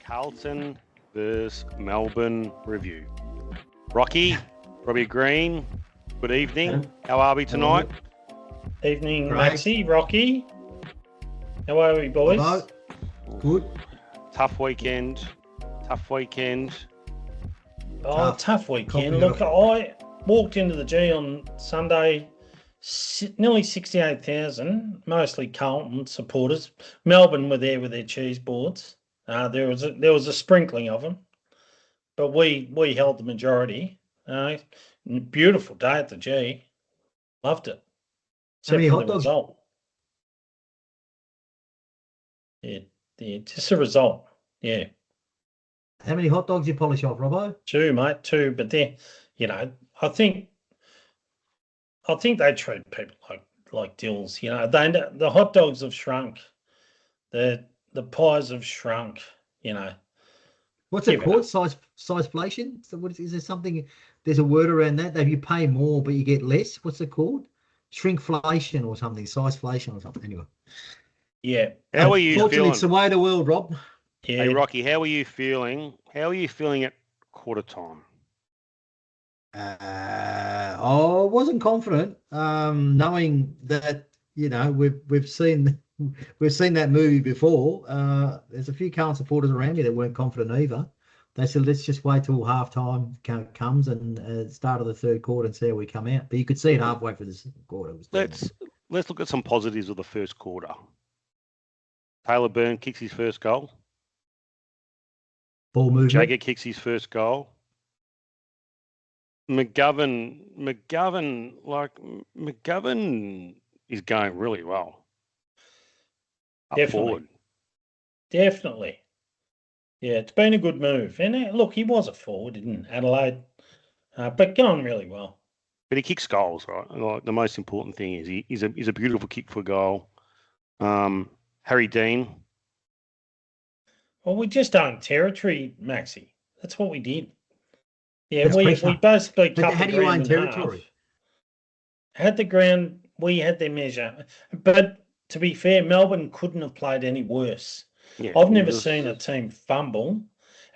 Carlton versus Melbourne review. Rocky, Robbie Green, good evening. How are we tonight? Evening, Great. Maxie, Rocky. How are we, boys? Hello. Good. Tough weekend. Oh, tough weekend. Copy Look, that. I walked into the G on Sunday, nearly 68,000, mostly Carlton supporters. Melbourne were there with their cheese boards. There was a sprinkling of them, but we held the majority. Beautiful day at the G. Loved it. How many Except for hot the dogs? result. Yeah, just a result. Yeah. How many hot dogs you polish off, Robbo? Two, mate, two. But they, I think they treat people like dills. The hot dogs have shrunk. The pies have shrunk. What's it Give it called? up. Sizeflation? So is there something? There's a word around that you pay more but you get less. What's it called? Shrinkflation or something. Sizeflation or something. Anyway. Yeah. How are you Unfortunately, feeling? it's the way of the world, Rob. Yeah. Hey, Rocky, how are you feeling? How are you feeling at quarter time? I wasn't confident, knowing that we've seen that movie before. There's a few Carlton supporters around me that weren't confident either. They said, let's just wait till halftime comes and start of the third quarter and see how we come out. But you could see it halfway through the second quarter. It was Let's look at some positives of the first quarter. Taylor Byrne kicks his first goal. ball movement. Jagger kicks his first goal. McGovern is going really well. Up forward. Definitely. Yeah, it's been a good move. And look, he was a forward in Adelaide, but going really well. But he kicks goals, right? Like the most important thing is he's a beautiful kick for goal. Harry Dean. Well, we just owned territory, Maxie. That's what we did. Yeah, That's we pressure. basically But cut how the do you own ground in territory? half. Had the ground, we had their measure. But to be fair, Melbourne couldn't have played any worse. Yeah, I've never seen a team fumble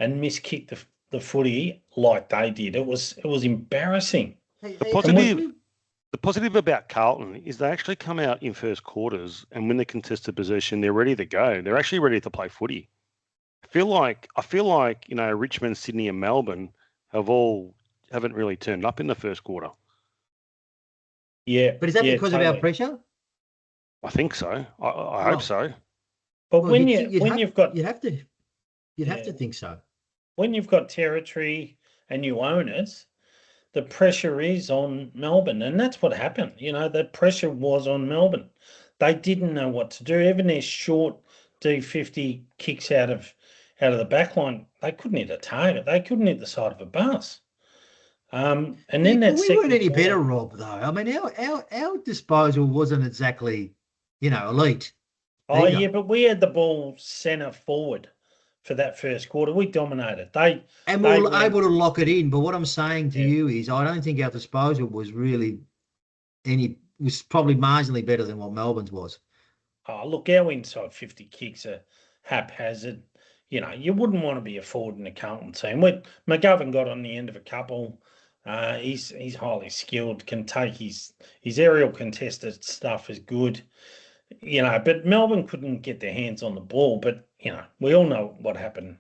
and miskick the footy like they did. It was embarrassing. The positive about Carlton is they actually come out in first quarters and when they contested possession, they're ready to go. They're actually ready to play footy. I feel like Richmond, Sydney, and Melbourne haven't really turned up in the first quarter. Yeah, But is that because of our totally. pressure? I think so. I hope so. But Well, you'd have to think so. When you've got territory and you own it, the pressure is on Melbourne, and that's what happened. The pressure was on Melbourne. They didn't know what to do. Even their short D50 kicks out of the back line, they couldn't hit a target. They couldn't hit the side of a bus. And then But we weren't any better, Rob. Though I mean, our disposal wasn't exactly, elite. Oh either. yeah, but we had the ball centre forward for that first quarter. We dominated. We were able to lock it in. But what I'm saying to you is, I don't think our disposal was really was probably marginally better than what Melbourne's was. Oh, look, our inside 50 kicks are haphazard. You wouldn't want to be a forward in a Carlton team. McGovern got on the end of a couple. He's highly skilled, can take his aerial contested stuff is good. But Melbourne couldn't get their hands on the ball. But, we all know what happened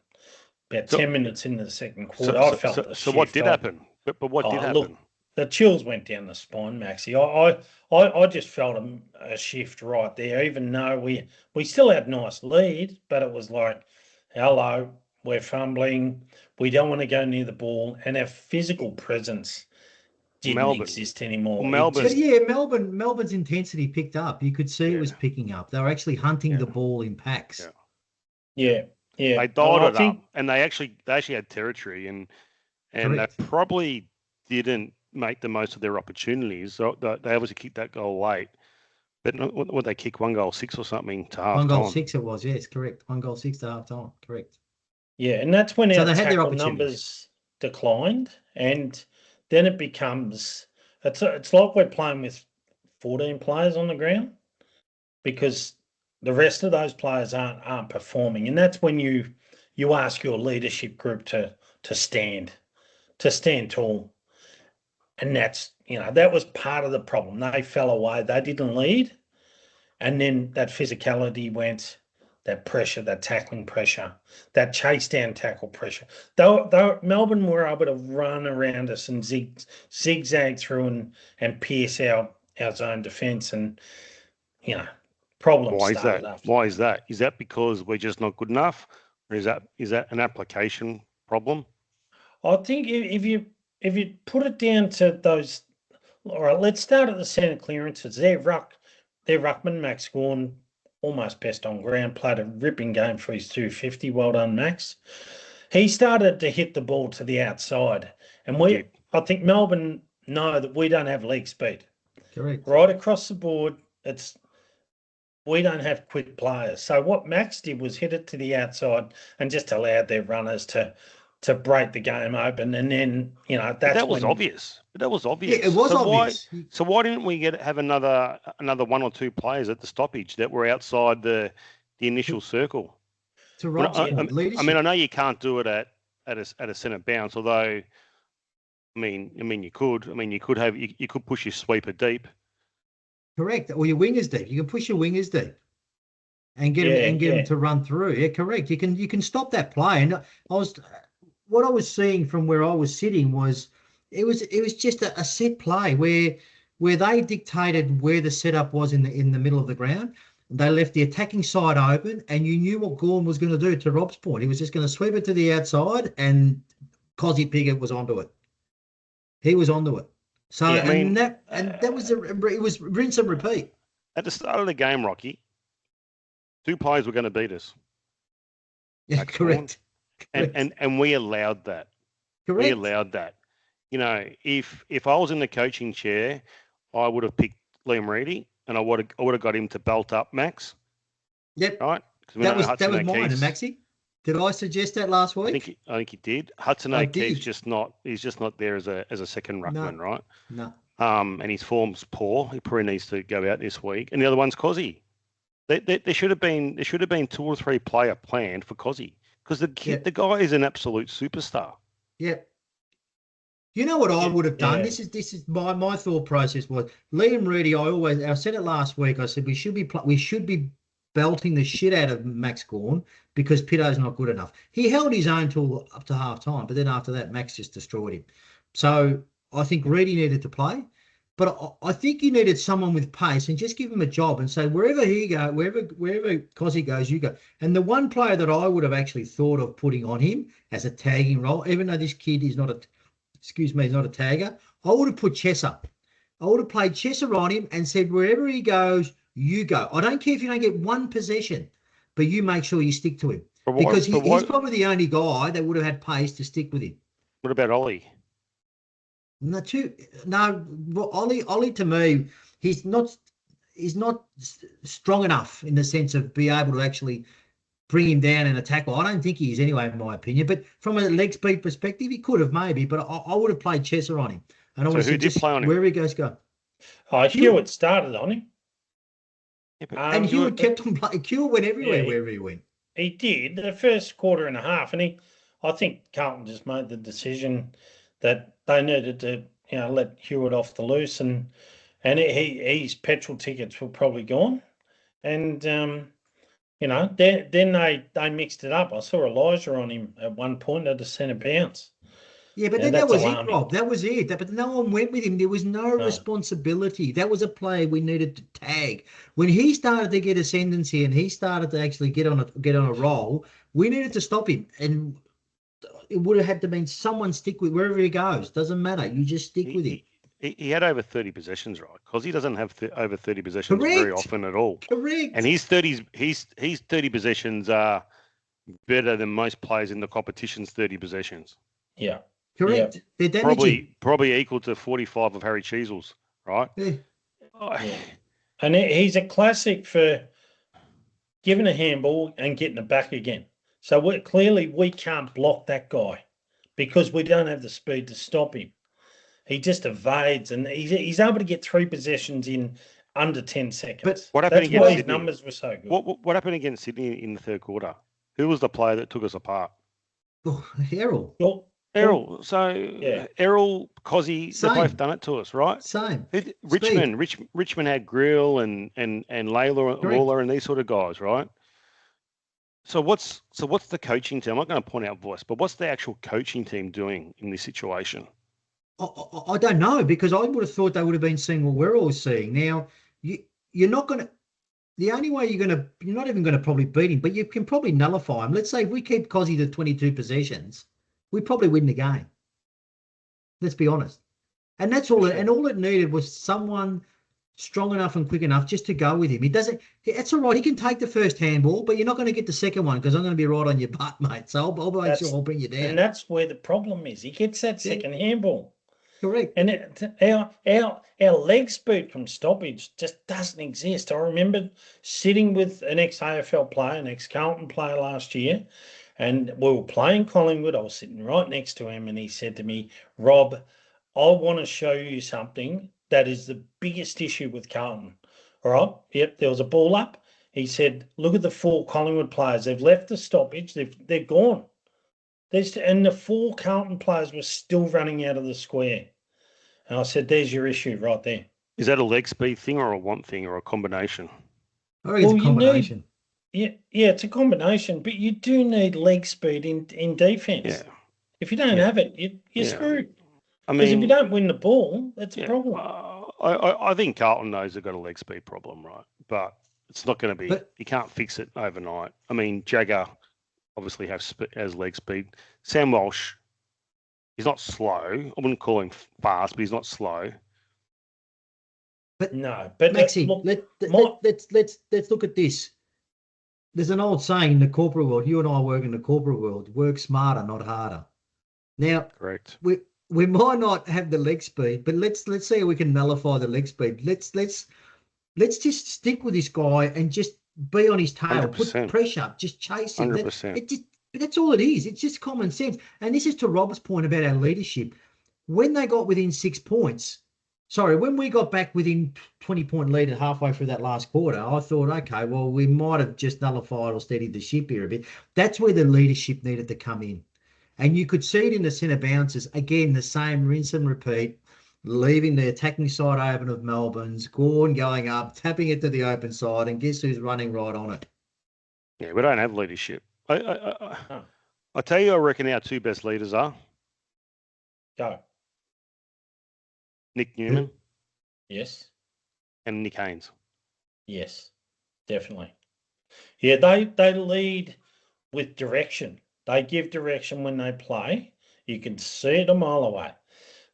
about 10 minutes into the second quarter. I felt the shift. So what did happen? But what did happen? Look, the chills went down the spine, Maxie. I just felt a shift right there, even though we still had nice lead, but it was like, hello, we're fumbling. We don't want to go near the ball, and our physical presence didn't exist anymore. Melbourne's intensity picked up. You could see it was picking up. They were actually hunting the ball in packs. Yeah. They dialed it up, and they actually had territory, and they probably didn't make the most of their opportunities. So they obviously kicked that goal late. But what they kick 1-6 or something to half time. 1-6 it was, yes, correct. 1-6 to half time, correct. Yeah, and that's when our tackle numbers declined, and then it becomes it's like we're playing with 14 players on the ground because the rest of those players aren't performing, and that's when you you ask your leadership group to stand tall. And that's, that was part of the problem. They fell away. They didn't lead. And then that physicality went, that pressure, that tackling pressure, that chase down tackle pressure. Though Melbourne were able to run around us and zigzag through and pierce our zone defence, and problems started after. Why is that? Is that because we're just not good enough, or is that an application problem? I think if you put it down to those, all right, let's start at the centre clearances. Their ruckman, Max Gawn, almost best on ground, played a ripping game for his 250. Well done, Max. He started to hit the ball to the outside. And I think Melbourne know that we don't have leg speed. Correct. Right across the board, we don't have quick players. So what Max did was hit it to the outside and just allowed their runners to break the game open, and then that was obvious. That was obvious. Yeah, it was obvious. Why didn't we have another one or two players at the stoppage that were outside the initial circle? To Rob's point, leadership. I mean, I know you can't do it at a centre bounce, although I mean you could. I mean you could push your sweeper deep. Correct, or your wingers deep. You can push your wingers deep and get them to run through. Yeah, correct. You can stop that play. And what I was seeing from where I was sitting was it was just a set play where they dictated where the setup was in the middle of the ground. They left the attacking side open, and you knew what Gawn was going to do. To Rob's point, he was just going to sweep it to the outside, and Cozzy Piggott was onto it. He was onto it. So that was it was rinse and repeat. At the start of the game, Rocky, 2 players were going to beat us. Yeah, correct. And we allowed that. Correct. We allowed that. If I was in the coaching chair, I would have picked Liam Reedy, and I would have got him to belt up Max. Yep. Right. That was mine, Maxie. Did I suggest that last week? I think he did. Hudson O'Keefe's just not there as a second ruckman, right? No. And his form's poor. He probably needs to go out this week. And the other one's Cozzy. There should have been 2 or 3 player planned for Cozzy, because the guy is an absolute superstar. Yeah. You know what I would have done? Yeah. This is my thought process was Liam Reedy. I said it last week. I said we should be belting the shit out of Max Gawn because Pitto's not good enough. He held his own till up to half time, but then after that, Max just destroyed him. So I think Reedy needed to play, but I think you needed someone with pace and just give him a job and say wherever Cozzy goes, you go. And the one player that I would have actually thought of putting on him as a tagging role, even though this kid is not a tagger, I would have put Chesser. I would have played Chesser on him and said wherever he goes, you go. I don't care if you don't get one possession, but you make sure you stick to him. Because he's probably the only guy that would have had pace to stick with him. What about Ollie? Ollie to me, he's not strong enough in the sense of be able to actually bring him down in a tackle. I don't think he is anyway, in my opinion. But from a leg speed perspective, he could have maybe. But I would have played Chesser on him. And I would have said, play on him? Wherever he goes, go. Hewitt started on him. Yeah, and Hewitt kept on playing. Hewitt went everywhere wherever he went. He did the first quarter and a half, and I think Carlton just made the decision that they needed to, let Hewitt off the loose, and his petrol tickets were probably gone, and then they mixed it up. I saw Elijah on him at one point at a centre bounce. Yeah, but then that was it, Rob. That was it. But no one went with him. There was no responsibility. That was a player we needed to tag. When he started to get ascendancy and he started to actually get on a roll, we needed to stop him. And it would have had to been someone stick with wherever he goes. Doesn't matter. You just stick with him. He had over 30 possessions, right? Because he doesn't have over 30 possessions very often at all. Correct. And his 30 possessions are better than most players in the competition's 30 possessions. Yeah. Correct. Yeah. They're damaging. Probably equal to 45 of Harry Cheesel's, right? Yeah. Yeah. And he's a classic for giving a handball and getting it back again. So we can't block that guy because we don't have the speed to stop him. He just evades, and he's able to get 3 possessions in under 10 seconds. But what happened against Sydney? His numbers were so good. What happened against Sydney in the third quarter? Who was the player that took us apart? Oh, Errol. Errol. So Yeah. Errol, Cozzy, they've both done it to us, right? Same. Richmond had Grill and Layla Lawler and these sort of guys, right? So what's the coaching team? I'm not going to point out voice, but what's the actual coaching team doing in this situation? I don't know, because I would have thought they would have been seeing what we're all seeing. Now, you're not going to. The only way you're not even going to probably beat him, but you can probably nullify him. Let's say if we keep Cozzy to 22 possessions, we probably win the game. Let's be honest. And that's all. And all it needed was someone strong enough and quick enough just to go with him. He doesn't. It's all right. He can take the first handball, but you're not going to get the second one because I'm going to be right on your butt, mate. So I'll make sure I'll bring you down. And that's where the problem is. He gets that second handball. Correct. And our leg speed from stoppage just doesn't exist. I remember sitting with an ex-AFL player, an ex-Carlton player last year, and we were playing Collingwood. I was sitting right next to him, and he said to me, "Rob, I want to show you something that is the biggest issue with Carlton." All right? Yep, there was a ball up. He said, "Look at the 4 Collingwood players. They've left the stoppage. They're gone. And the 4 Carlton players were still running out of the square." And I said, "There's your issue right there." Is that a leg speed thing or a want thing or a combination? I think it's a combination. Yeah, it's a combination, but you do need leg speed in defence. Yeah. If you don't have it, you're screwed. I Because mean, if you don't win the ball, that's a problem. I think Carlton knows they've got a leg speed problem, right? But it's not going to be. You can't fix it overnight. I mean, Jagger obviously has leg speed. Sam Walsh, he's not slow. I wouldn't call him fast, but he's not slow. But Maxie, let's look at this. There's an old saying in the corporate world. You and I work in the corporate world. Work smarter, not harder. Now, correct. We might not have the leg speed, but let's see if we can nullify the leg speed. Let's just stick with this guy and just be on his tail. 100%. Put pressure, just chase him. 100%. That's all it is. It's just common sense. And this is to Rob's point about our leadership. When they got within 6 points, when we got back within 20-point lead halfway through that last quarter, I thought, okay, well, we might have just nullified or steadied the ship here a bit. That's where the leadership needed to come in. And you could see it in the centre bounces. Again, the same rinse and repeat, leaving the attacking side open of Melbourne's, going up, tapping it to the open side, and guess who's running right on it? Yeah, we don't have leadership. I tell you, I reckon our 2 best leaders are Go. Nick Newman. Yes. And Nick Haynes. Yes, definitely. Yeah, they lead with direction. They give direction when they play. You can see it a mile away.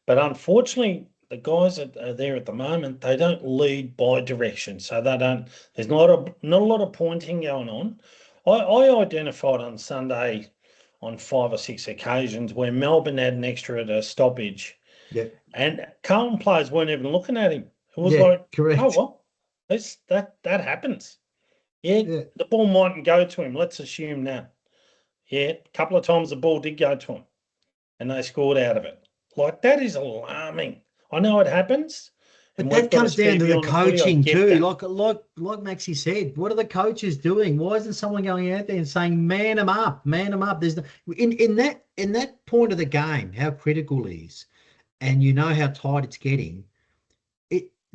But unfortunately, the guys that are there at the moment, they don't lead by direction. So there's not a lot of pointing going on. I identified on Sunday on 5 or 6 occasions where Melbourne had an extra at a stoppage. Yeah. And Carlton players weren't even looking at him. It was correct. Oh, well, that happens. Yeah, the ball mightn't go to him. Let's assume that. Yeah, a couple of times the ball did go to him and they scored out of it. Like, that is alarming. I know it happens. But that comes down to the coaching too. Like Maxie said, what are the coaches doing? Why isn't someone going out there and saying, man them up? There's in that point of the game, how critical it is, and you know how tight it's getting.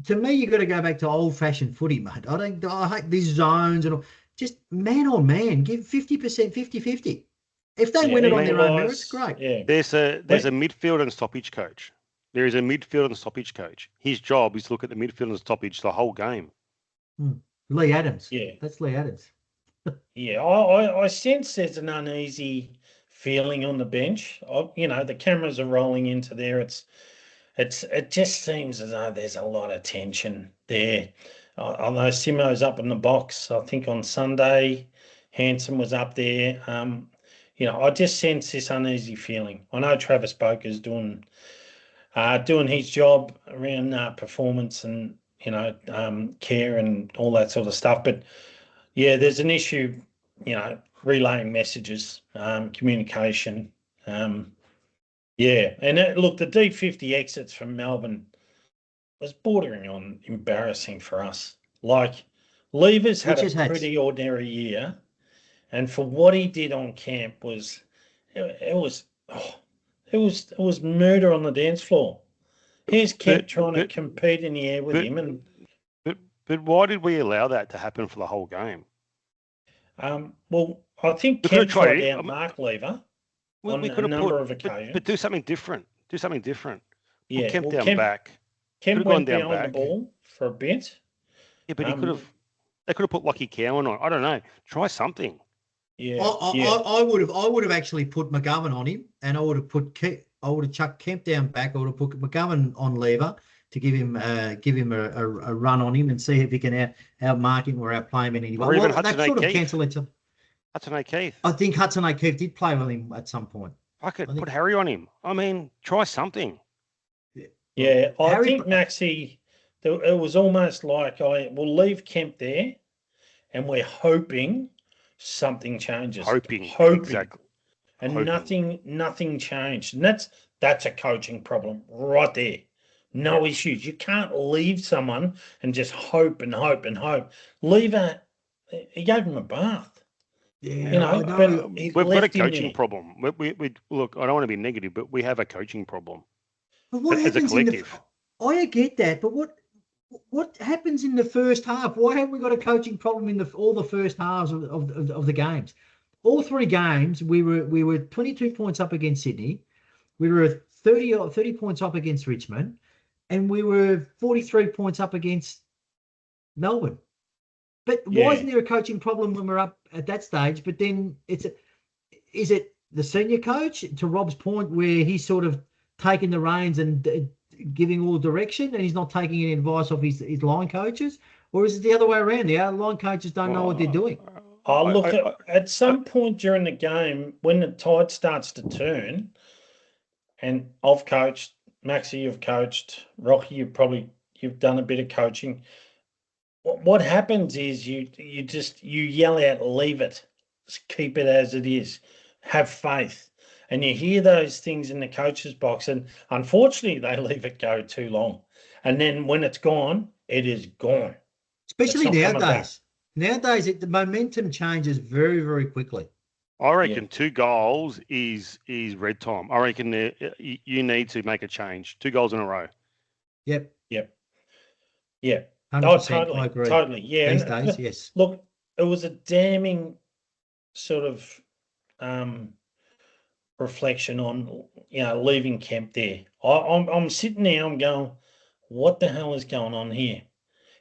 To me, you've got to go back to old-fashioned footy, mate. I hate these zones and all. Just man on man, give 50%, 50-50. If they win it on their own merits, great. Yeah. There's a midfield and stoppage coach. There is a midfield and stoppage coach. His job is to look at the midfield and stoppage the whole game. Lee Adams. Yeah. That's Lee Adams. Yeah, I sense there's an uneasy feeling on the bench. The cameras are rolling into there. It just seems as though there's a lot of tension there. I know Simo's up in the box. I think on Sunday, Hanson was up there. I just sense this uneasy feeling. I know Travis Boker's doing his job around performance and care and all that sort of stuff. But yeah, there's an issue. Relaying messages, communication. Yeah, and look, the D50 exits from Melbourne was bordering on embarrassing for us. Like, Levers had a pretty ordinary year, And for what he did on camp was murder on the dance floor. Here's Kemp trying to compete in the air with him, and but why did we allow that to happen for the whole game? well, I think Kemp tried out Mark Lever on a number of occasions. But do something different. Do something different. Yeah, Put Kemp down back. Kemp went behind the ball for a bit. Yeah, but they could have put Lockie Cowan on. I don't know. Try something. Yeah, I would have actually put McGovern on him, and I would have chucked Kemp down back. I would have put McGovern on Lever to give him a run on him and see if he can outmark him or outplay him in any way. Or even Hudson that sort O'Keefe. of cancel it. Hudson O'Keefe. I think Hudson O'Keefe did play with him at some point. I could put Harry on him. I mean, try something. Yeah, I think Maxie, it was almost like we'll leave Kemp there, and we're hoping something changes. Hoping. Exactly. And nothing changed. And that's a coaching problem right there. No issues. You can't leave someone and just hope and hope and hope. Lever, he gave him a bath. Yeah, but we've got a coaching problem. We look, I don't want to be negative, but we have a coaching problem. But what as a collective. I get that, but what happens in the first half? Why haven't we got a coaching problem in all the first halves of the games? All three games, we were 22 points up against Sydney, we were 30 points up against Richmond, and we were 43 points up against Melbourne. But why isn't there a coaching problem when we're up at that stage? But then is it the senior coach, to Rob's point, where he's sort of taking the reins and giving all direction, and he's not taking any advice off his line coaches? Or is it the other way around? The line coaches don't know what they're doing. At some point during the game, when the tide starts to turn, and I've coached, Maxie, you've coached, Rocky, you've done a bit of coaching. What happens is you yell out, leave it, keep it as it is, have faith. And you hear those things in the coach's box, and unfortunately they leave it go too long. And then when it's gone, it is gone. Especially nowadays. Nowadays, the momentum changes very, very quickly. I reckon 2 goals is red time. I reckon you need to make a change. 2 goals in a row. Yep. Yeah. 100%, I agree. Totally. Yeah. These days, yes. Look, it was a damning sort of reflection on leaving Kemp there. I'm sitting there, I'm going, what the hell is going on here?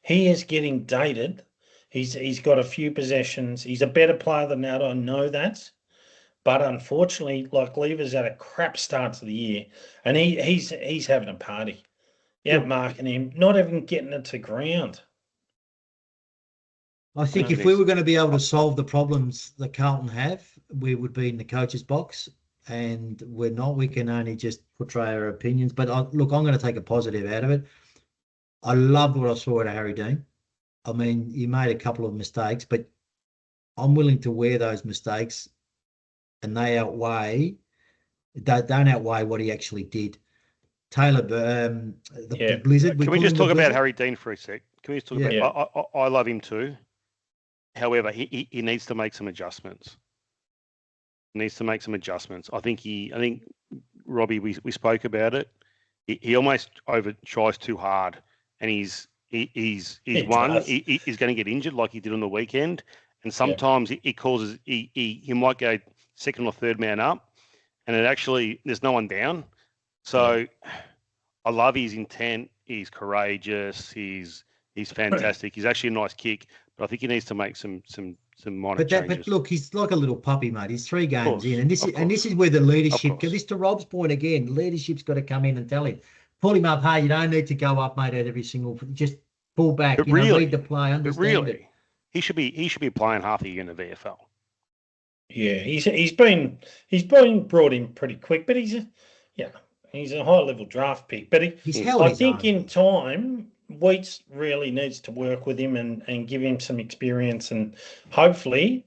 He is getting dated. He's got a few possessions. He's a better player than that. I know that. But unfortunately, like, Lever's had a crap start to the year, and he's having a party. Marking him, not even getting it to ground. I think if we were going to be able to solve the problems that Carlton have, we would be in the coach's box, and we're not. We can only just portray our opinions. But look, I'm going to take a positive out of it. I loved what I saw out of Harry Dean. I mean, he made a couple of mistakes, but I'm willing to wear those mistakes, and they don't outweigh what he actually did. Taylor, the Blizzard. Can we just talk about Harry Dean for a sec? Can we just talk about? I love him too. However, he needs to make some adjustments. I think Robbie, we spoke about it. He almost tries too hard, and he's going to get injured like he did on the weekend, and sometimes he causes he might go second or third man up, and there's no one down. So I love his intent. He's courageous. He's fantastic. He's actually a nice kick, but I think he needs to make some minor changes. But look, he's like a little puppy, mate. He's 3 games in, and this is where the leadership. This, to Rob's point again, leadership's got to come in and tell him, pull him up. Hey, you don't need to go up, mate, at every single. Just pull back. Read the play. Understand it. He should be playing half a year in the VFL. Yeah, he's been brought in pretty quick, but he's a high level draft pick. But I think in time, Wheats really needs to work with him and give him some experience, and hopefully,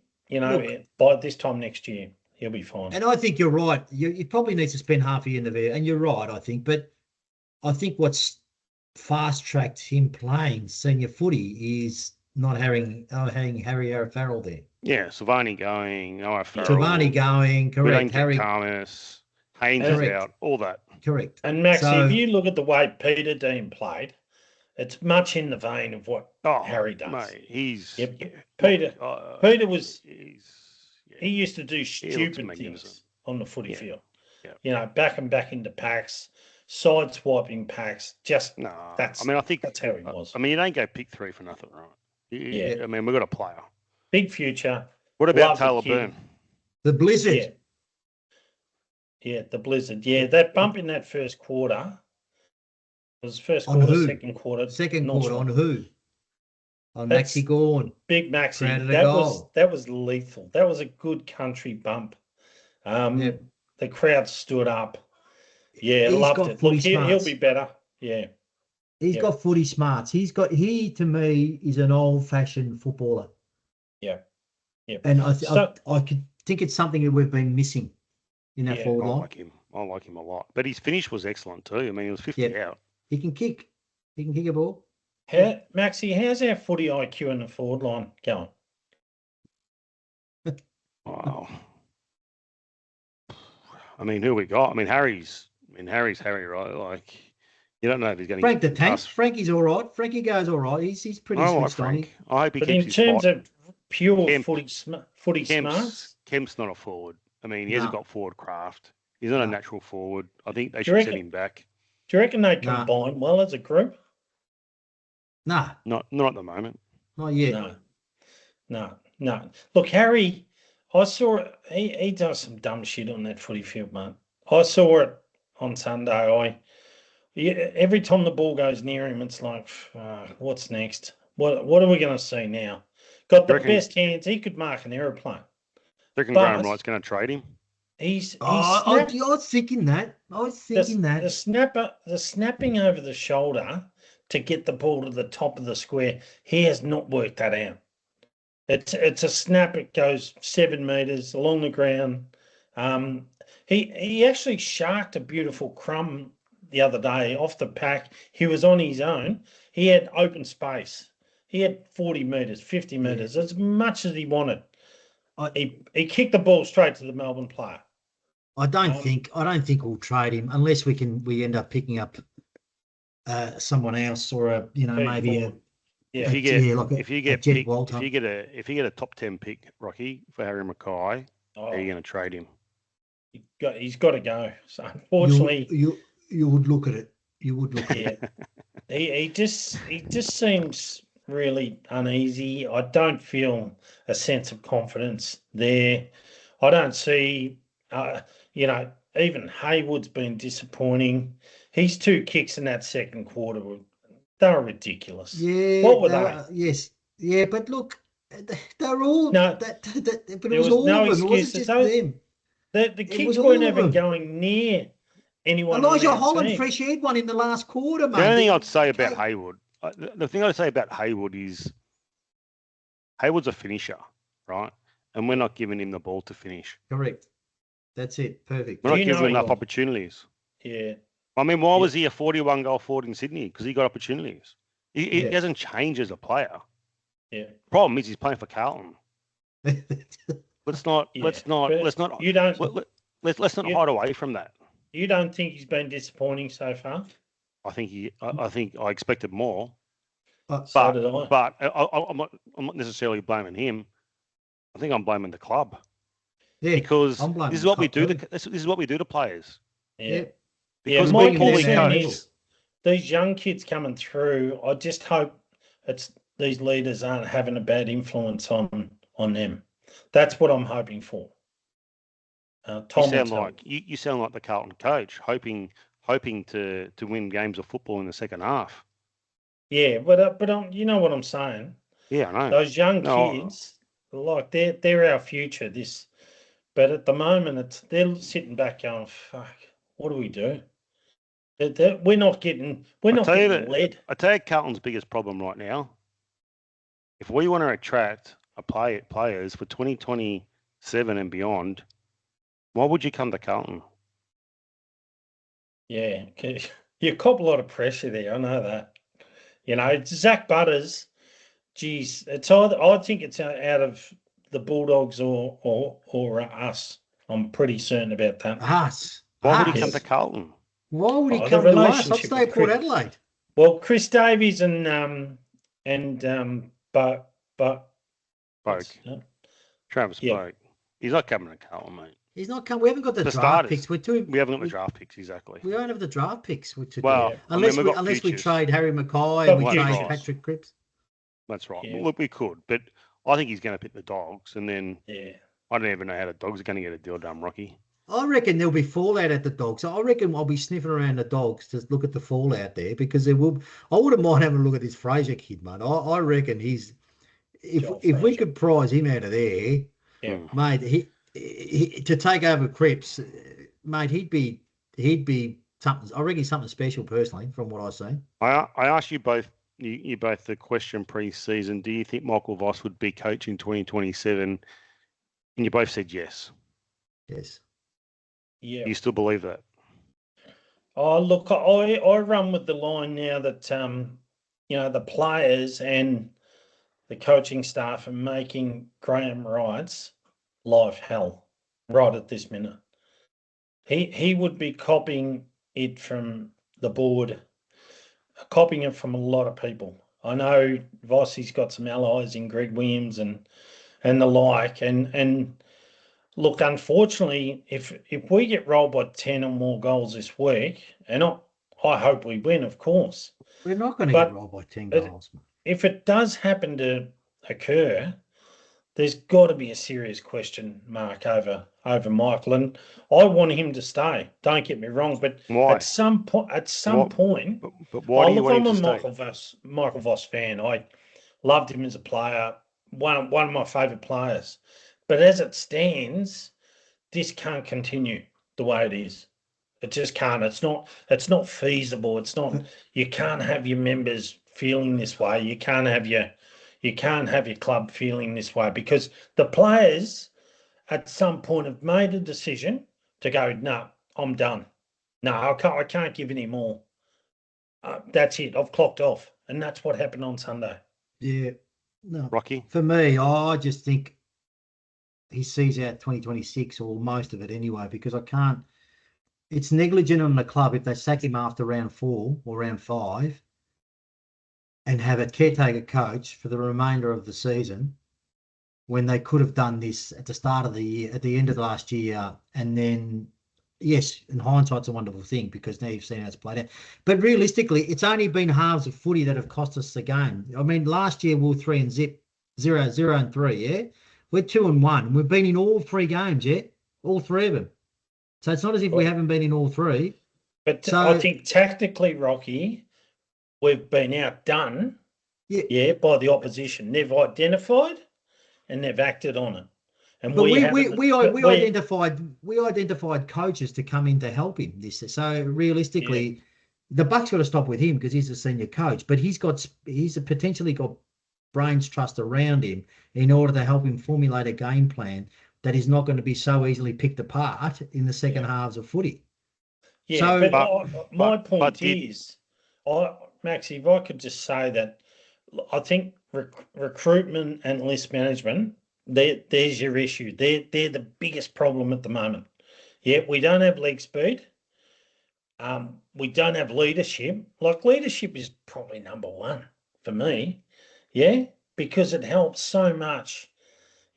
by this time next year, he'll be fine. And I think you're right. You probably need to spend half a year in the VFL, and you're right, I think. But I think what's fast-tracked him playing senior footy is not having Harry O'Farrell there. Yeah, Silvani going, Noah Farrell. Silvani going, We correct. don't get Harry, Thomas, Haynes is Correct. out, all that. correct. And Maxie, So- if you look at the way Peter Dean played, it's much in the vein of what Harry does. Mate, he's Yep. Peter was he used to do looks stupid magnificent. things on the footy Yeah. field. Yeah. You know, back into packs, side swiping packs. Just No, that's I mean, I think that's how he was. I mean, you don't go pick 3 for nothing, right? Yeah. I mean, we've got a player. Big future. What about Love the Taylor kid. Byrne? The Blizzard. Yeah. Yeah, the Blizzard. Yeah, that bump in that first quarter was first On quarter, who? second quarter. Second not quarter sure. on who? On That's- Maxi Gorn. Big Maxi. Crowded a That goal. was lethal. That was a good country bump. Yep. The crowd stood up. Yeah, He's loved got it. footy Look, he'll smarts. be better. Yeah. He's Yep. got footy smarts. He to me is an old-fashioned footballer. Yeah. Yeah. And I So- could think it's something that we've been missing in that Yeah, forward I line. like him. I like him a lot. But his finish was excellent too. I mean, he was 50 Yep. out. He can kick. He can kick a ball. Maxie, how's our footy IQ in the forward line going? Wow. I mean, who we got? I mean, Harry's Harry, right? Like, you don't know if he's going to Frank the Tank. Frankie's all right. Frankie goes all right. He's pretty I like switched on. Frank. I hope he But keeps in his terms spot. of pure Kemp- footy smarts, Kemp's not a forward. I mean, he hasn't No. got forward craft. He's not a No. natural forward. I think they Do you should send reckon- him back. do you reckon they Nah. combine well as a group? Nah, Not at the moment. not yet. No. Look, Harry, I saw he does some dumb shit on that footy field, mate. I saw it on Sunday. Every time the ball goes near him, it's like, what's next? What are we going to see now? Got the Reckon- best hands. He could mark an aeroplane. Reckon But- Graham Wright's going to trade him. He's I was thinking that. the snapping over the shoulder to get the ball to the top of the square. He has not worked that out. It's a snap. It goes 7 meters along the ground. He actually sharked a beautiful crumb the other day off the pack. He was on his own. He had open space. He had 40 meters, 50 meters, as much as he wanted. He kicked the ball straight to the Melbourne player. I don't think we'll trade him unless we end up picking up someone else or maybe a Yeah. If you get Jed picked, Walter. if you get a top 10 pick, Rocky, for Harry Mackay, Oh, are you going to trade him? he's got to go. So unfortunately, you would look at it. You would look at it. yeah, he just seems really uneasy. I don't feel a sense of confidence there. I don't see, even Haywood's been disappointing. His 2 kicks in that second quarter they were ridiculous. Yeah. What were they? Yes. Yeah, but look, they're all No, but it there was was all no of them. It wasn't excuses. just them. The kicks was weren't all of even them. going near anyone. on Elijah our Holland team. fresh head one in the last quarter, mate. The only thing I'd say about Haywood, the thing I'd say about Haywood is Haywood's a finisher, right? And we're not giving him the ball to finish. Correct. That's it. Perfect. We're not you giving know him enough he- opportunities. Yeah. I mean, why was he a 41 goal forward in Sydney? Because he got opportunities. He Yeah. hasn't changed as a player. Yeah. Problem is he's playing for Carlton. Let's not Yeah, let's not You don't let's not you- hide away from that. you don't think he's been disappointing so far? I think I expected more. So did I. But I'm not necessarily blaming him. I think I'm blaming the club Yeah. because I'm blaming this is the what we club do. too. This is what we do to players. Yeah. Because my we're poorly concern coached. is these young kids coming through. I just hope these leaders aren't having a bad influence on them. That's what I'm hoping for. Tom You will sound tell like you sound like the Carlton coach, hoping to win games of football in the second half. Yeah, but you know what I'm saying. Yeah, I know. Those young No, kids, like they're our future. But at the moment, they're sitting back going, "Fuck, what do we do?" We're not getting led. I tell you, Carlton's biggest problem right now. If we want to attract players for 2027 and beyond, why would you come to Carlton? Yeah, 'cause you cop a lot of pressure there. I know that. Zach Butters geez, it's either, I think it's out of the Bulldogs or us. I'm pretty certain about that. Us. Why would he Us. come to Carlton? Why would he Oh, the come to us? I'd relationship stay with at Port Chris- Adelaide. Well, Chris Davies but Boak. Travis Yeah. Boak. He's not coming to Carlton, mate. He's not coming. We haven't got the For draft starters, picks. We haven't got the draft picks, exactly. We don't have the draft picks. Well, Yeah. Unless we've got we futures. trade Harry Mackay But and we we trade could. Patrick Cripps. That's right. Yeah. Look, we could, but I think he's going to pick the Dogs, and then Yeah. I don't even know how the Dogs are going to get a deal done, Rocky. I reckon there'll be fallout at the Dogs. I reckon I'll be sniffing around the Dogs to look at the fallout there because there will. I wouldn't mind having a look at this Fraser kid, mate. I reckon he's. If we could prize him out of there, Yeah. mate, he to take over Cripps, mate, he'd be something. I reckon he's something special personally, from what I've seen. I asked you both. You both the question pre-season. Do you think Michael Voss would be coaching 2027? And you both said yes. Yes. Yeah. You still believe that? Oh, look, I run with the line now that the players and the coaching staff are making Graham Wright's life hell right at this minute. He would be copying it from the board, copying it from a lot of people. I know Vossi's got some allies in Greg Williams and the like, and look, unfortunately, if we get rolled by 10 or more goals this week, and I hope we win, of course. We're not going to But get rolled by 10 goals, mate. If it does happen to occur, there's got to be a serious question mark over Michael, and I want him to stay. Don't get me wrong, but Why? at some point, But why do you want him to stay? I'm a Michael Voss fan. I loved him as a player. One of my favourite players. But as it stands, this can't continue the way it is. It just can't. It's not feasible. It's not. You can't have your members feeling this way. You can't have your club feeling this way because the players at some point have made a decision to go, no, I'm done. No, I can't give any more. That's it. I've clocked off. And that's what happened on Sunday. Yeah. No. Rocky? For me, I just think he sees out 2026 or most of it anyway, because I can't. It's negligent on the club if they sack him after round 4 or round 5 and have a caretaker coach for the remainder of the season when they could have done this at the start of the year, at the end of the last year. And then, yes, in hindsight's a wonderful thing because now you've seen how it's played out. But realistically, it's only been halves of footy that have cost us the game. I mean, last year we were 3 and zip, 0-0-3, yeah? We're 2-1. We've been in all 3 games, yeah? All 3 of them. So it's not as if we haven't been in all 3. But So, I think tactically, Rocky, we've been outdone, by the opposition. They've identified and they've acted on it. And but we identified coaches to come in to help him. So realistically, the buck's got to stop with him because he's a senior coach. But he's potentially got brains trust around him in order to help him formulate a game plan that is not going to be so easily picked apart in the second halves of footy. Yeah, so, my point is, Maxie, if I could just say that I think recruitment and list management, there's your issue. They're the biggest problem at the moment. Yeah, we don't have leg speed. We don't have leadership. Like, leadership is probably number 1 for me. Yeah, because it helps so much.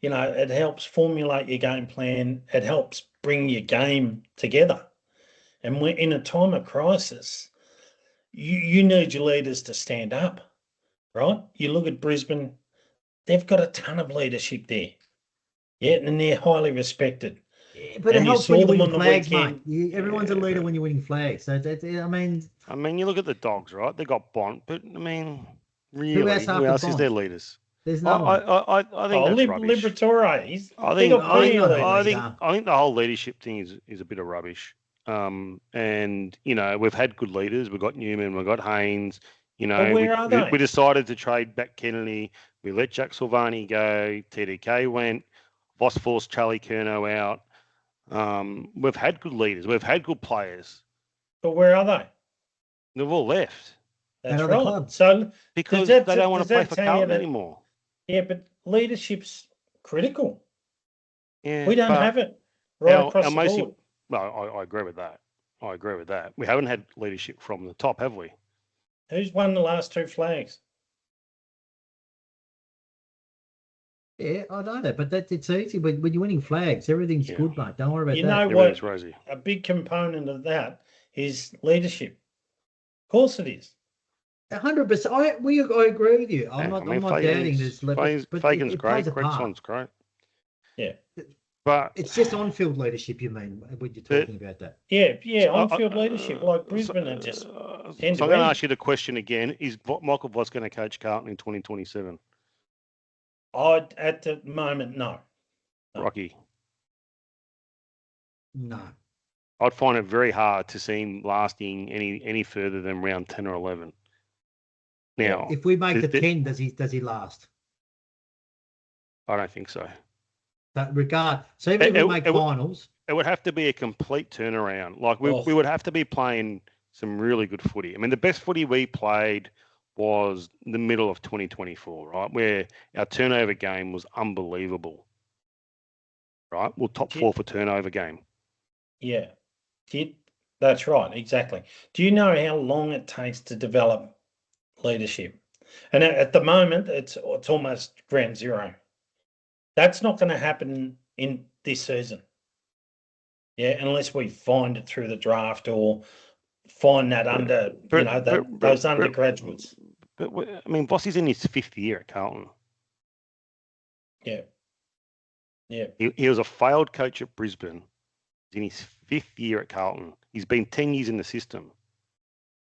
You know, it helps formulate your game plan. It helps bring your game together. And we're in a time of crisis. You need your leaders to stand up, right? You look at Brisbane, they've got a ton of leadership there. Yeah, and they're highly respected. Yeah, but it helps when you're winning flags, mate. Everyone's a leader when you're winning flags. So, I mean, you look at the Dogs, right? They got Bont, but, I mean, really, who else is their leaders? There's no one. I think that's rubbish. Liberatore. I think the whole leadership thing is a bit of rubbish. And we've had good leaders. We've got Newman, we've got Haynes. Where are they? We decided to trade back Kennedy. We let Jack Silvani go. TDK went. Voss forced Charlie Curnow out. We've had good leaders. We've had good players. But where are they? They've all left. That's other right. clubs. So because that- they don't want does to play that for tell you Carlton that- anymore. yeah, but leadership's critical. Yeah, We don't but have it right our across the most- board. No, I agree with that. I agree with that. We haven't had leadership from the top, have we? Who's won the last 2 flags? Yeah, I know that, but it's easy. When you're winning flags, everything's Yeah. good, mate. Don't worry about You that. know Everything's what? rosy. A big component of that is leadership. Of course it is. 100%. I agree with you. I'm Yeah, not doubting this level, but Fagan's it great. plays a part. Gregson's great. Yeah. But It's just on-field leadership, you mean, when you're talking about that? Yeah, on-field leadership, like Brisbane are just so end I'm to going to end. ask you the question again. Is Michael Voss going to coach Carlton in 2027? At the moment, no. Rocky. No. I'd find it very hard to see him lasting any further than round 10 or 11. Now, If we make the the- 10, does he last? I don't think so. That regard. So even if we make finals, It would have to be a complete turnaround. Like we would have to be playing some really good footy. I mean, the best footy we played was the middle of 2024, right? Where our turnover game was unbelievable. Right? Well, top 4 for turnover game. Yeah. That's right, exactly. Do you know how long it takes to develop leadership? And at the moment, it's almost ground zero. That's not going to happen in this season. Yeah, unless we find it through the draft or find that those undergraduates. But I mean, Voss is in his 5th year at Carlton. Yeah. Yeah. He was a failed coach at Brisbane. He's in his 5th year at Carlton. He's been 10 years in the system.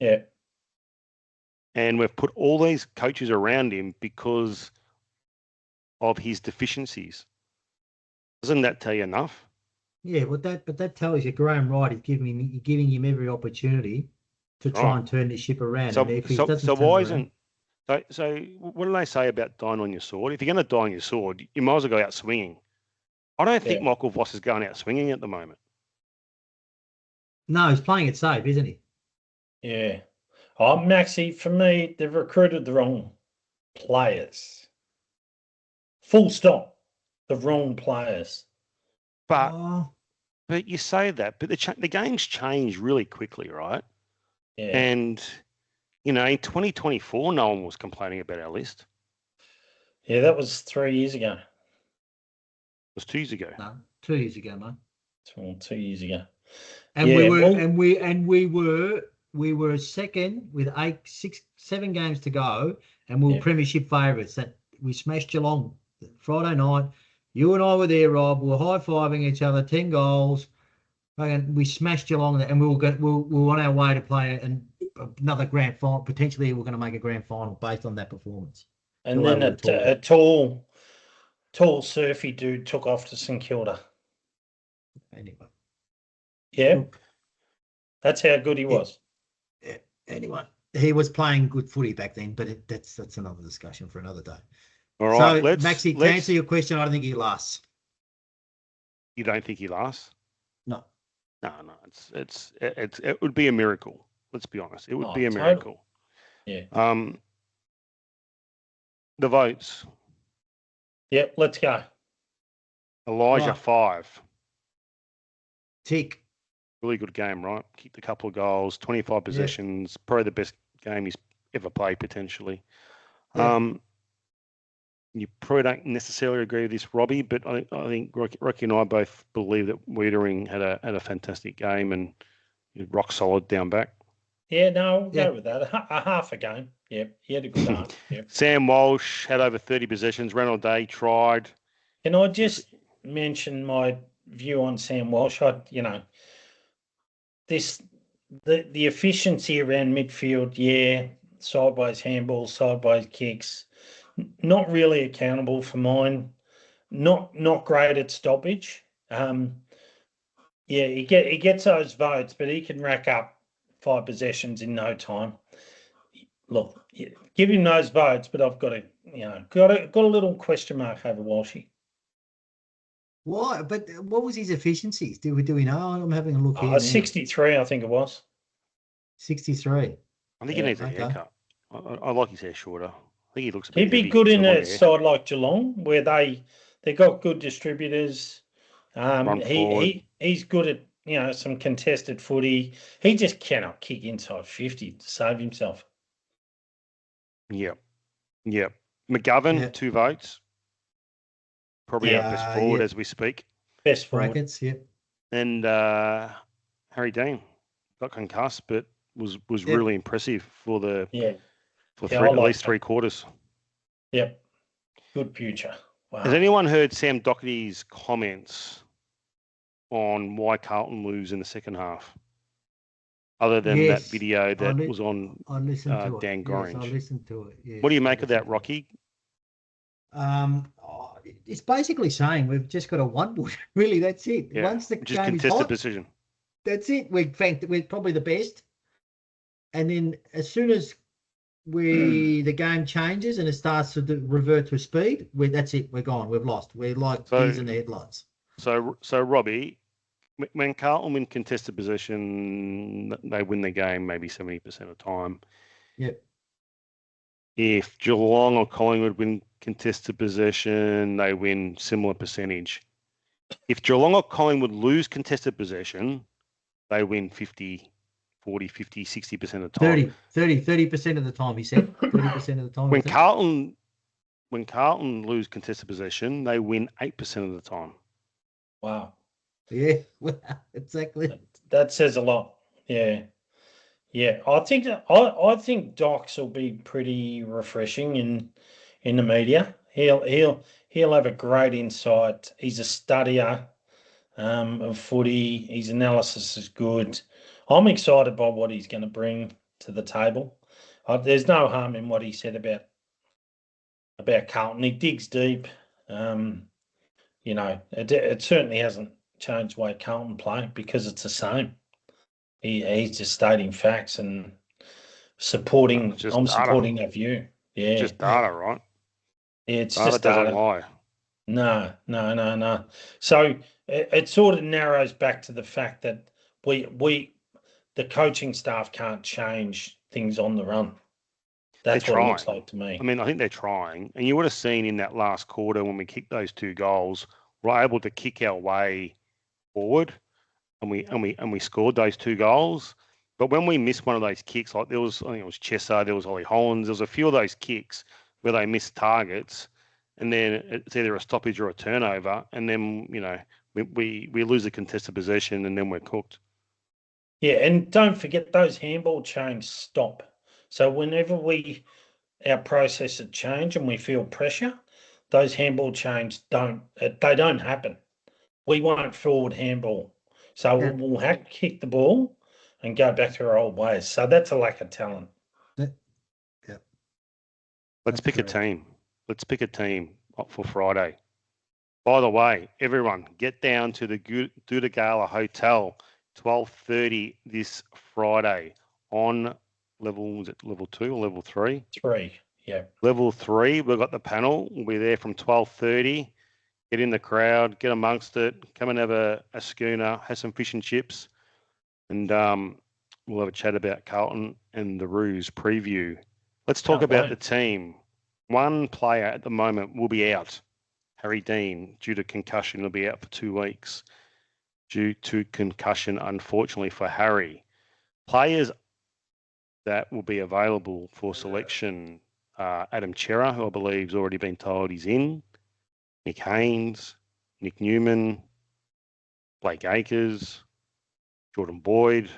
Yeah. And we've put all these coaches around him because of his deficiencies. Doesn't that tell you enough? yeah, but that tells you Graham Wright is giving him every opportunity to try and turn this ship around. So, and if he so, doesn't so turn why around, isn't so? What do they say about dying on your sword? If you're going to die on your sword, you might as well go out swinging. I don't think Michael Voss is going out swinging at the moment. No, he's playing it safe, isn't he? Yeah. Oh, Maxie, for me, they've recruited the wrong players. Full stop. The wrong players. But you say that, but the game's changed really quickly, right? Yeah. And in 2024, no one was complaining about our list. Yeah, that was 3 years ago. It was 2 years ago. No, 2 years ago, mate. 2 years ago. And we were second with 7 games to go, and we were premiership favourites. That we smashed Geelong Friday night. You and I were there, Rob. We were high-fiving each other, 10 goals. And we smashed Geelong, and we were on our way to play another grand final. Potentially, we're going to make a grand final based on that performance. And then a tall, surfy dude took off to St Kilda. Anyway. Yeah. That's how good he was. Yeah. Anyway, he was playing good footy back then, but that's another discussion for another day. All right, so, Maxie, to answer your question, I don't think he lasts. You don't think he lasts? No. No. It would be a miracle. Let's be honest. It would be a totally. miracle. Yeah. The votes. Yep. Let's go. Elijah 5. Tick. Really good game, right? Kicked a couple of goals, 25 possessions, probably the best game he's ever played potentially. Yeah. You probably don't necessarily agree with this, Robbie, but I think Rocky and I both believe that Wiedering had a fantastic game and rock solid down back. Yeah, no, I'll go with that. A half a game. Yep, he had a good half. Yep. Sam Walsh had over 30 possessions. Ronald Day tried. Can I just mention my view on Sam Walsh? The efficiency around midfield, sideways handballs, sideways kicks, not really accountable for mine. Not great at stoppage. He gets those votes, but he can rack up 5 possessions in no time. Look, give him those votes, but I've got a little question mark over Walshy. Why? But what was his efficiencies? Do we know? I'm having a look here. 63, I think it was. 63. I think he needs a haircut. I like his hair shorter. I think he looks a bit He'd be heavy good for in long a hair. side like Geelong, where they got good distributors. Run forward. He's good at some contested footy. He just cannot kick inside 50 to save himself. Yep. McGovern, Yeah. 2 votes. Probably our best forward as we speak. Best forward. Brackets, yep. And Harry Dean got concussed, but was really impressive for at least 3 quarters. Yep. Good future. Wow. Has anyone heard Sam Doherty's comments on why Carlton lose in the second half? Other than that video that was on I listened to Dan Gorringe. Yes, I listened to it. Yes, what do you make of that, Rocky? It's basically saying we've just got a one. Really, that's it. Yeah. Once the Just game is contested hot, decision. that's it. We're probably the best. And then as soon as the game changes and it starts to revert to speed, that's it. We're gone. We've lost. We're like deers in the headlights. So Robbie, when Carlton win contested possession, they win the game maybe 70% of the time. Yep. If Geelong or Collingwood win contested possession, they win similar percentage. If Geelong or Collingwood lose contested possession, they win 50, 40, 50, 60% of the time. 30% of the time, he said. 30% of the time. When Carlton lose contested possession, they win 8% of the time. Wow. Yeah, exactly. That says a lot. Yeah. Yeah. I think Docs will be pretty refreshing in the media. He'll have a great insight. He's a studier of footy. His analysis is good. I'm excited by what he's going to bring to the table. There's no harm in what he said about Carlton. He digs deep. It certainly hasn't changed the way Carlton play because it's the same. He's just stating facts and supporting. I'm supporting that view. Yeah, just data, right? Yeah, it's data just data. Doesn't lie. No. So it sort of narrows back to the fact that the coaching staff can't change things on the run. That's what it looks like to me. I mean, I think they're trying, and you would have seen in that last quarter when we kicked those 2 goals, we're able to kick our way forward, and we scored those 2 goals. But when we missed one of those kicks, like I think it was Chesser, there was Ollie Hollands, there was a few of those kicks where they missed targets, and then it's either a stoppage or a turnover, and then we lose a contested possession, and then we're cooked. Yeah, and don't forget those handball chains stop. So whenever our processes change and we feel pressure, those handball chains don't happen. We won't forward handball. So we'll have to kick the ball and go back to our old ways. So that's a lack of talent. Yeah. Let's pick a team. Let's pick a team for Friday. By the way, everyone, get down to the Doutta Galla Hotel, 12:30 this Friday on level 2 or level 3? 3, yeah. Level 3, we've got the panel. We'll be there from 12:30. Get in the crowd, get amongst it, come and have a schooner, have some fish and chips, and we'll have a chat about Carlton and the Roos preview. Let's talk about the team. One player at the moment will be out, Harry Dean, due to concussion. He'll be out for 2 weeks due to concussion, unfortunately for Harry. Players that will be available for selection, Adam Chera, who I believe has already been told he's in, Nick Haynes, Nick Newman, Blake Acres, Jordan Boyd.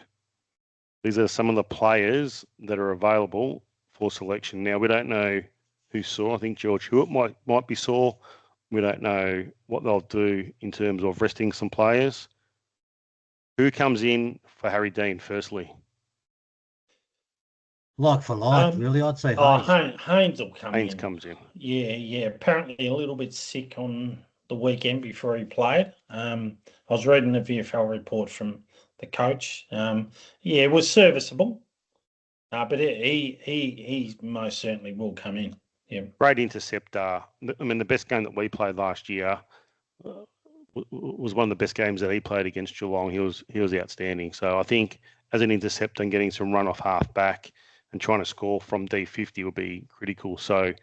These are some of the players that are available for selection. Now, we don't know who's sore. I think George Hewitt might be sore. We don't know what they'll do in terms of resting some players. Who comes in for Harry Dean, firstly? Like for like, really, I'd say Haynes. Haynes will come in. Haynes comes in. Yeah. Apparently a little bit sick on the weekend before he played. I was reading the VFL report from the coach. It was serviceable, but he most certainly will come in. Yeah. Great interceptor. I mean, the best game that we played last year was one of the best games that he played against Geelong. He was outstanding. So I think as an interceptor and getting some run off half back, and trying to score from D50 will be critical. So, I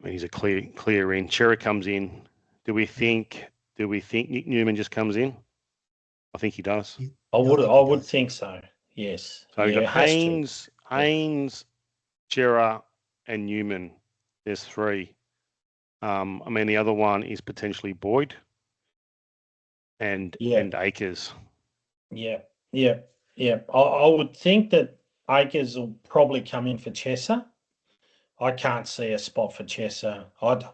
mean, he's a clear in. Chera comes in. Do we think Nick Newman just comes in? I think he does. I would think so. Yes. So yeah, you've got Haynes, Chera, and Newman. There's three. I mean, the other one is potentially Boyd and Akers. Yeah. I would think that Akers will probably come in for Chesser. I can't see a spot for Chesser. I've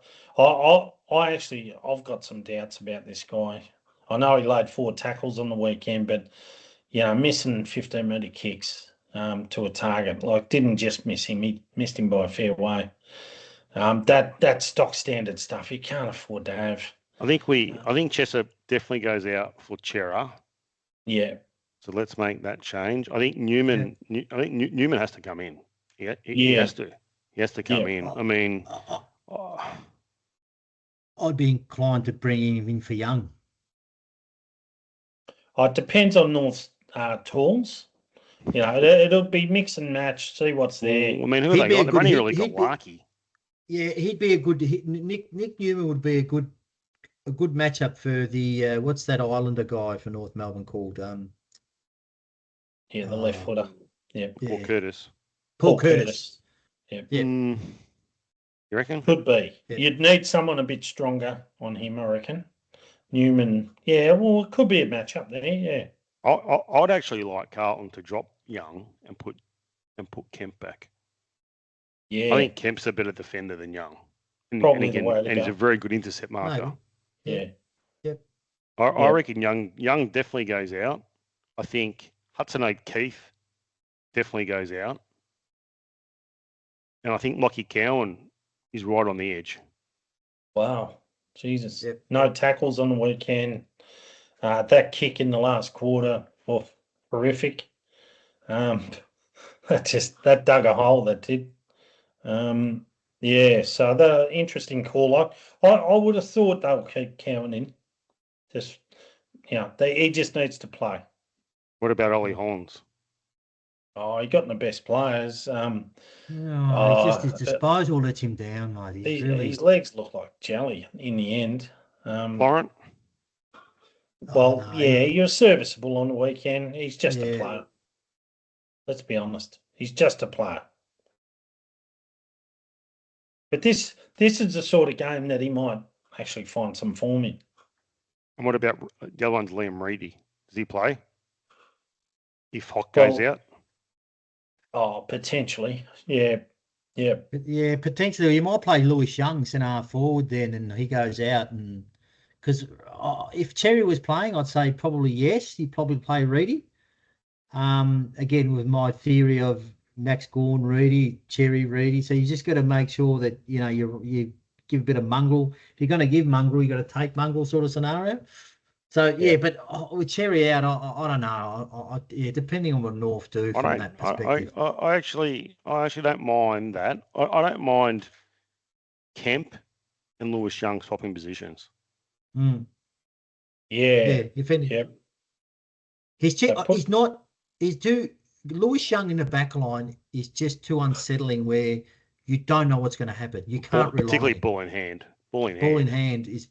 got some doubts about this guy. I know he laid 4 tackles on the weekend, but missing 15-metre kicks to a target, didn't just miss him; he missed him by a fair way. That stock standard stuff you can't afford to have. I think Chesser definitely goes out for Chera. Yeah. So let's make that change. I think Newman. Yeah. I think Newman has to come in. He has to. He has to come in. I mean, I'd be inclined to bring him in for Young. It depends on North's tools. It'll be mix and match. See what's there. I mean, who have they got? They've only really got Larky. Yeah, he'd be a good. Nick Newman would be a good matchup for the what's that Islander guy for North Melbourne called? The left footer. Yeah. Paul Curtis. Paul Curtis. Yeah. You reckon? Could be. Yeah. You'd need someone a bit stronger on him, I reckon. Newman. Yeah. Well, it could be a matchup there. Yeah. I'd actually like Carlton to drop Young and put Kemp back. Yeah. I think Kemp's a better defender than Young. Probably the way to go. He's a very good intercept marker. Maybe. Yeah. Yep. I reckon Young definitely goes out. I think Hudson O'Keefe definitely goes out. And I think Lockie Cowan is right on the edge. Wow. Jesus. Yep. No tackles on the weekend. That kick in the last quarter was horrific. That dug a hole, that did. So the interesting call. I would have thought they'll keep Cowan in. He just needs to play. What about Ollie Hollands? Oh, he got in the best players. His disposal lets him down, mate. His legs look like jelly in the end. Florent? You're serviceable on the weekend. He's just a player. Let's be honest. He's just a player. But this is the sort of game that he might actually find some form in. And what about the other one's Liam Reedy? Does he play? If Hock goes out? Oh, potentially. Yeah. Yeah, potentially. You might play Lewis Young centre forward then, and he goes out. And because if Cherry was playing, I'd say probably yes. He'd probably play Reedy. Again, with my theory of Max Gawn, Reedy, Cherry, Reedy. So you just got to make sure that you give a bit of mongrel. If you're going to give mongrel, you got to take mongrel sort of scenario. So but with Cherry out, I don't know. Depending on what North do from that perspective. I actually don't mind that. I don't mind Kemp and Lewis Young swapping positions. Mm. Yeah. Lewis Young in the back line is just too unsettling where you don't know what's going to happen. You can't rely. Particularly ball in hand. Ball in hand is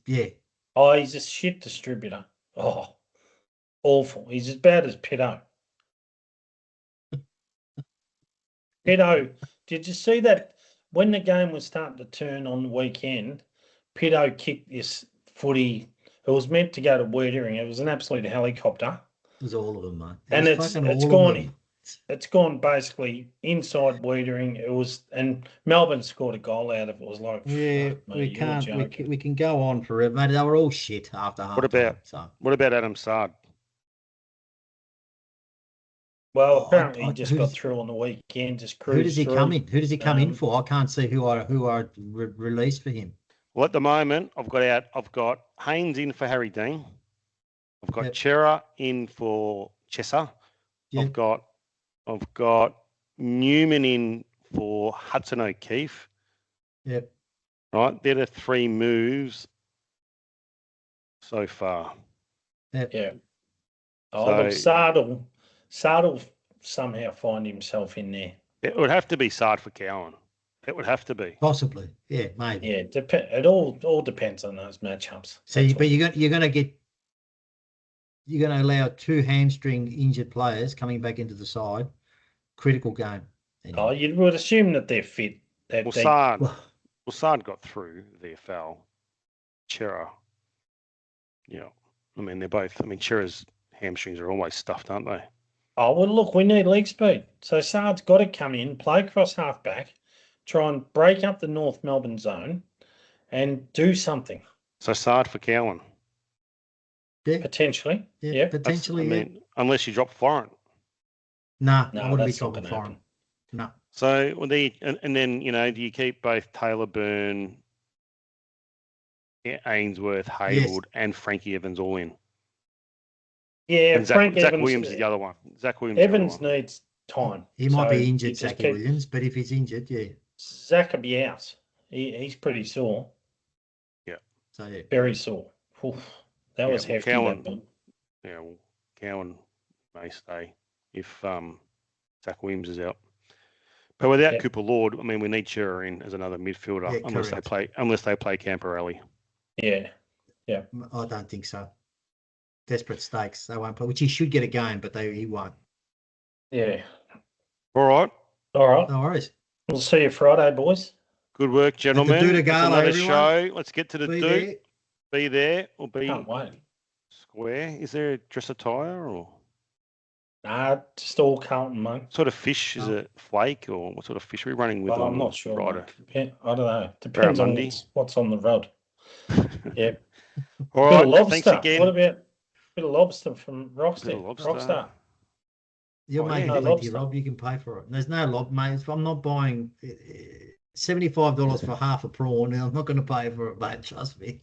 Oh, he's a shit distributor. Oh, awful. He's as bad as Pitto. Pitto, did you see that when the game was starting to turn on the weekend, Pitto kicked this footy. It was meant to go to Wiedering. It was an absolute helicopter. It was all of them, mate. And it's gone basically inside Wiedering. And Melbourne scored a goal out of it. It was like, we can go on forever, mate. They were all shit after half. What about Adam Sard? Well, apparently he just got through on the weekend. Just cruised. Who does he come in? Who does he come in for? I can't see who I released for him. Well, at the moment, I've got Haynes in for Harry Dean. I've got Chera in for Chesser. Yep. I've got Newman in for Hudson O'Keefe. Yep. Right, they're the 3 moves so far. Yep. Yeah. Oh, look, Sard will somehow find himself in there. It would have to be Sard for Cowan. It would have to be. Possibly, yeah, maybe. Yeah, it all depends on those matchups. So, but you're going to allow 2 hamstring injured players coming back into the side. Critical game. Anyway. Oh, you would assume that they're fit. Sard got through the VFL. Chera. Yeah. I mean, they're both. I mean, Chera's hamstrings are always stuffed, aren't they? Oh, well, look, we need leg speed. So Sard's got to come in, play across half-back, try and break up the North Melbourne zone and do something. So Sard for Cowan. Yeah. Potentially. Yeah, potentially. I mean, unless you drop Florent. No, I wouldn't be talking Florent. No. So, and then, do you keep both Taylor Byrne, Ainsworth, Hayward, and Frankie Evans all in? Yeah, and Zach Williams is the other one. Zach Williams. Evans needs time. He might be injured, Zach Williams, but if he's injured, yeah. Zach will be out. He's pretty sore. Yeah. So yeah. Very sore. Oof, that was hefty. Cowan may stay if Zach Williams is out. But without Cooper Lord, I mean, we need Chera in as another midfielder unless they play Camporelli. Yeah. Yeah. I don't think so. Desperate stakes. They won't play, which he should get a game, but he won't. Yeah. All right. No worries. We'll see you Friday, boys. Good work, gentlemen. Doutta Galla, another everyone. show. Let's get to the Be Doot. there. Be there or be Can't wait. square. Is there a dress attire or? Nah, just all Carlton, mate. What sort of fish? Is it flake or what sort of fish are we running with? I'm not sure. Friday? I don't know. Depends on what's on the rod. Yeah. All right. Bit of lobster. Thanks again. What about a bit of lobster from Rockstar? Rockstar. You're making plenty, Rob. You can pay for it. And there's no lob, mate. I'm not buying $75 for half a prawn. I'm not going to pay for it, mate. Trust me.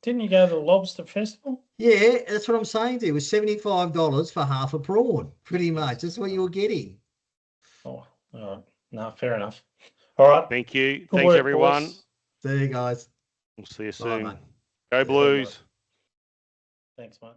Didn't you go to the lobster festival? Yeah, that's what I'm saying to you. It was $75 for half a prawn, pretty much. That's what you were getting. Oh, all right. No, fair enough. All right. Thank you. Good Thanks, work, everyone. Boys. See you guys. We'll see you soon. Bye, mate. Go Blues. Thanks, mate.